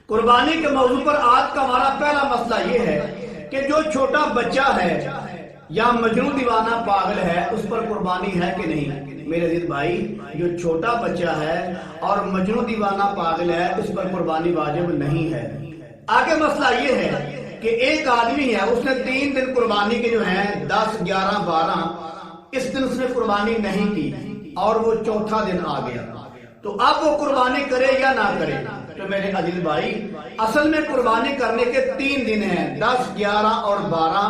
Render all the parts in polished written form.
قربانی کے موضوع پر آج کا ہمارا پہلا مسئلہ یہ ہے کہ جو چھوٹا بچہ ہے یا مجنون دیوانہ پاگل ہے اس پر قربانی ہے کہ نہیں؟ میرے عزیز بھائی، جو چھوٹا بچہ ہے اور مجنون دیوانہ پاگل ہے اس پر قربانی واجب نہیں ہے۔ آگے مسئلہ یہ ہے کہ ایک آدمی ہے، اس نے 3 دن قربانی کے جو ہیں 10، 11، 12 اس دن اس نے قربانی نہیں کی اور وہ چوتھا دن آ گیا، تو اب وہ قربانی کرے یا نہ کرے؟ تو میرے عزیز بھائی، اصل میں قربانی کرنے کے 3 دن ہیں، 10، 11 اور 12۔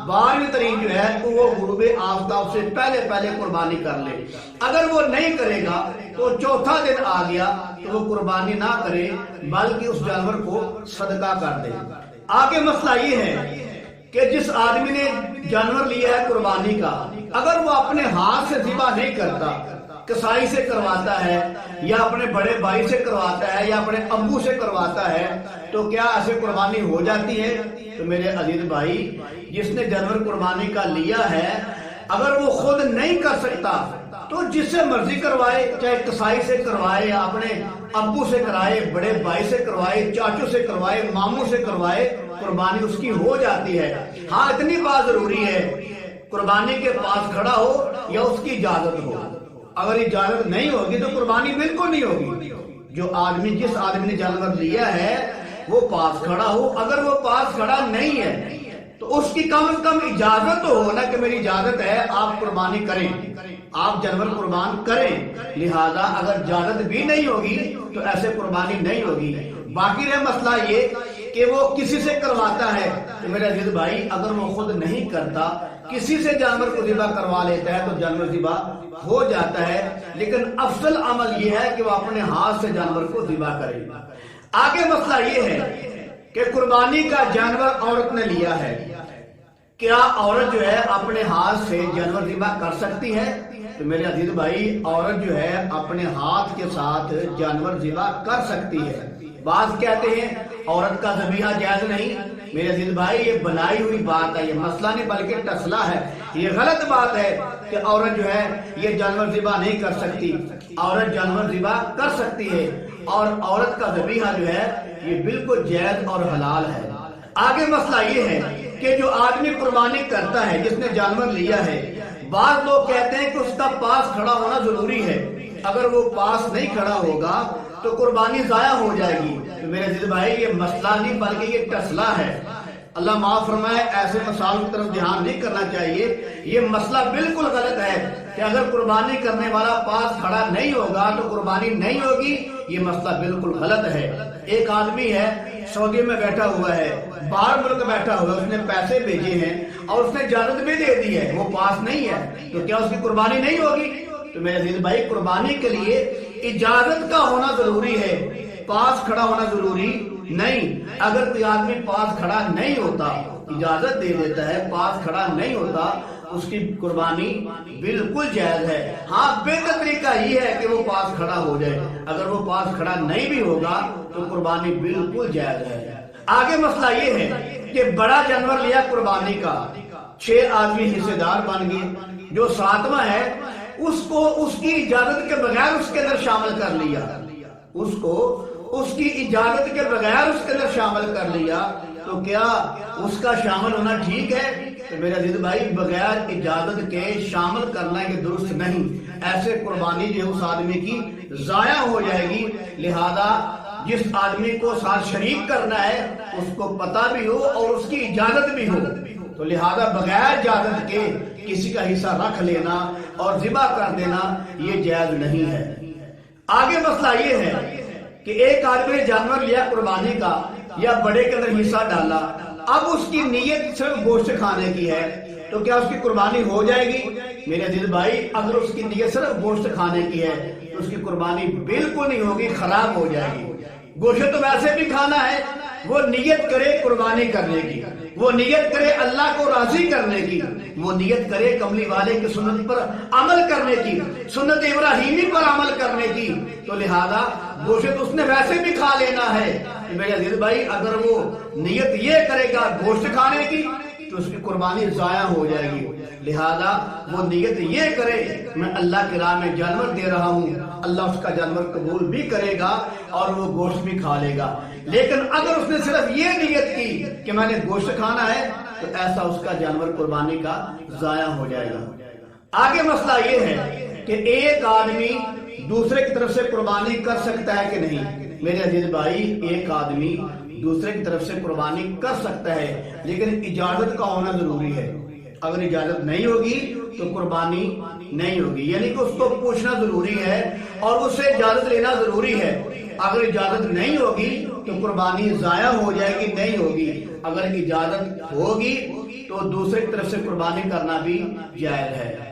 12ویں تاریخ جو ہے تو وہ غروب آفتاب سے پہلے قربانی کر لے۔ اگر وہ نہیں کرے گا تو چوتھا دن آ گیا تو وہ قربانی نہ کرے بلکہ اس جانور کو صدقہ کر دے۔ آگے مسئلہ یہ ہے کہ جس آدمی نے جانور لیا ہے قربانی کا، اگر وہ اپنے ہاتھ سے ذبح نہیں کرتا، کسائی سے کرواتا ہے یا اپنے بڑے بھائی سے کرواتا ہے یا اپنے ابو سے کرواتا ہے، تو کیا ایسے قربانی ہو جاتی ہے؟ تو میرے عزیز بھائی، جس نے جانور قربانی کا لیا ہے اگر وہ خود نہیں کر سکتا تو جس سے مرضی کروائے، چاہے کسائی سے کروائے یا اپنے ابو سے کروائے، بڑے بھائی سے کروائے، چاچو سے کروائے، ماموں سے کروائے، قربانی اس کی ہو جاتی ہے۔ ہاں، اتنی بات ضروری ہے قربانی کے پاس کھڑا ہو یا اس کی اجازت ہو۔ اگر اجازت نہیں ہوگی تو قربانی بالکل نہیں ہوگی۔ جس آدمی نے جانور لیا ہے وہ پاس کھڑا ہو، اگر وہ پاس کھڑا نہیں ہے تو اس کی کم از کم اجازت تو ہو نا کہ میری اجازت ہے، آپ قربانی کریں، آپ جانور قربان کریں۔ لہذا اگر اجازت بھی نہیں ہوگی تو ایسے قربانی نہیں ہوگی۔ باقی رہے مسئلہ یہ کہ وہ کسی سے کرواتا ہے، تو میرے عزیز بھائی، اگر وہ خود نہیں کرتا، کسی سے جانور کو ذبح کروا لیتا ہے تو جانور ذبح ہو جاتا ہے، لیکن افضل عمل یہ ہے کہ وہ اپنے ہاتھ سے جانور کو ذبح کرے۔ آگے مسئلہ یہ ہے کہ قربانی کا جانور عورت نے لیا ہے، کیا عورت جو ہے اپنے ہاتھ سے جانور ذبح کر سکتی ہے؟ تو میرے عزیز بھائی، عورت جو ہے اپنے ہاتھ کے ساتھ جانور ذبح کر سکتی ہے۔ بعض کہتے ہیں عورت کا ذبیحہ جائز نہیں۔ میرے عزیز بھائی، یہ بنائی ہوئی بات ہے، یہ مسئلہ نہیں بلکہ ٹسلہ ہے۔ یہ غلط بات ہے کہ عورت جو ہے یہ جانور ذبح نہیں کر سکتی۔ عورت جانور ذبح کر سکتی ہے اور عورت کا ذبیحہ جو ہے یہ بالکل جائز اور حلال ہے۔ آگے مسئلہ یہ ہے کہ جو آدمی قربانی کرتا ہے، جس نے جانور لیا ہے، بعض لوگ کہتے ہیں کہ اس کا پاس کھڑا ہونا ضروری ہے، اگر وہ پاس نہیں کھڑا ہوگا تو قربانی ضائع ہو جائے گی۔ تو میرے عزیز بھائی، یہ مسئلہ نہیں بلکہ یہ ٹسلہ ہے۔ اللہ معاف فرمائے، ایسے مسائل کی طرف دھیان نہیں کرنا چاہیے۔ یہ مسئلہ بالکل غلط ہے کہ اگر قربانی کرنے والا پاس کھڑا نہیں ہوگا تو قربانی نہیں ہوگی، یہ مسئلہ بالکل غلط ہے۔ ایک آدمی ہے، سعودی میں بیٹھا ہوا ہے، باہر ملک بیٹھا ہوا ہے، اس نے پیسے بھیجے ہیں اور اس نے اجازت بھی دے دی ہے، وہ پاس نہیں ہے، تو کیا اس کی قربانی نہیں ہوگی؟ تو میرے عزیز بھائی، قربانی کے لیے اجازت کا ہونا ضروری ہے، پاس کھڑا ہونا ضروری نہیں۔ اگر کوئی آدمی پاس کھڑا نہیں ہوتا، اجازت دے دیتا ہے، پاس کھڑا نہیں ہوتا، اس کی قربانی بالکل جائز ہے۔ ہاں، بہتر طریقہ یہ ہے کہ وہ پاس کھڑا ہو جائے، اگر وہ پاس کھڑا نہیں بھی ہوگا تو قربانی بالکل جائز ہے۔ آگے مسئلہ یہ ہے کہ بڑا جانور لیا قربانی کا، 6 آدمی حصے دار بن گئے، جو 7واں ہے اس کی اجازت کے بغیر اس کے اندر شامل کر لیا، اس کی اجازت کے بغیر اس کے اندر شامل کر لیا، تو کیا اس کا شامل ہونا ٹھیک ہے؟ تو میرے عزیز بھائی، بغیر اجازت کے شامل کرنا یہ درست نہیں۔ ایسے قربانی جو اس آدمی کی ضائع ہو جائے گی۔ لہذا جس آدمی کو ساتھ شریک کرنا ہے اس کو پتہ بھی ہو اور اس کی اجازت بھی ہو، تو لہذا بغیر اجازت کے کسی کا حصہ رکھ لینا اور ذبح کر دینا یہ جائز نہیں ہے۔ آگے مسئلہ یہ ہے کہ ایک آدمی نے جانور لیا قربانی کا یا بڑے کے اندر حصہ ڈالا، اب اس کی نیت صرف گوشت کھانے کی ہے، تو کیا اس کی قربانی ہو جائے گی؟ میرے عزیز بھائی، اگر اس کی نیت صرف گوشت کھانے کی ہے تو اس کی قربانی بالکل نہیں ہوگی، خراب ہو جائے گی۔ گوشت تو ویسے بھی کھانا ہے، وہ نیت کرے قربانی کرنے کی، وہ نیت کرے اللہ کو راضی کرنے کی، وہ نیت کرے کملی والے کی سنت پر عمل کرنے کی، سنت ابراہیمی پر عمل کرنے کی، تو لہذا گوشت اس نے ویسے بھی کھا لینا ہے۔ میرے عزیز بھائی، اگر وہ نیت یہ کرے گا گوشت کھانے کی تو اس کی قربانی ضائع ہو جائے گی. لہذا وہ نیت یہ کرے میں اللہ کی راہ میں جانور دے رہا ہوں, اللہ اس کا جانور قبول بھی کرے گا اور وہ گوشت بھی کھا لے گا. لیکن اگر اس نے صرف یہ نیت کی کہ میں نے گوشت کھانا ہے تو ایسا اس کا جانور قربانی کا ضائع ہو جائے گا. آگے مسئلہ یہ ہے کہ ایک آدمی دوسرے کی طرف سے قربانی کر سکتا ہے کہ نہیں. میرے عزیز بھائی, ایک آدمی دوسرے کی طرف سے قربانی کر سکتا ہے لیکن اجازت کا ہونا ضروری ہے. اگر اجازت نہیں ہوگی تو قربانی نہیں ہوگی, یعنی کہ اس کو پوچھنا ضروری ہے اور اس سے اجازت لینا ضروری ہے. اگر اجازت نہیں ہوگی تو قربانی ضائع ہو جائے گی, نہیں ہوگی. اگر اجازت ہوگی تو دوسرے کی طرف سے قربانی کرنا بھی جائز ہے.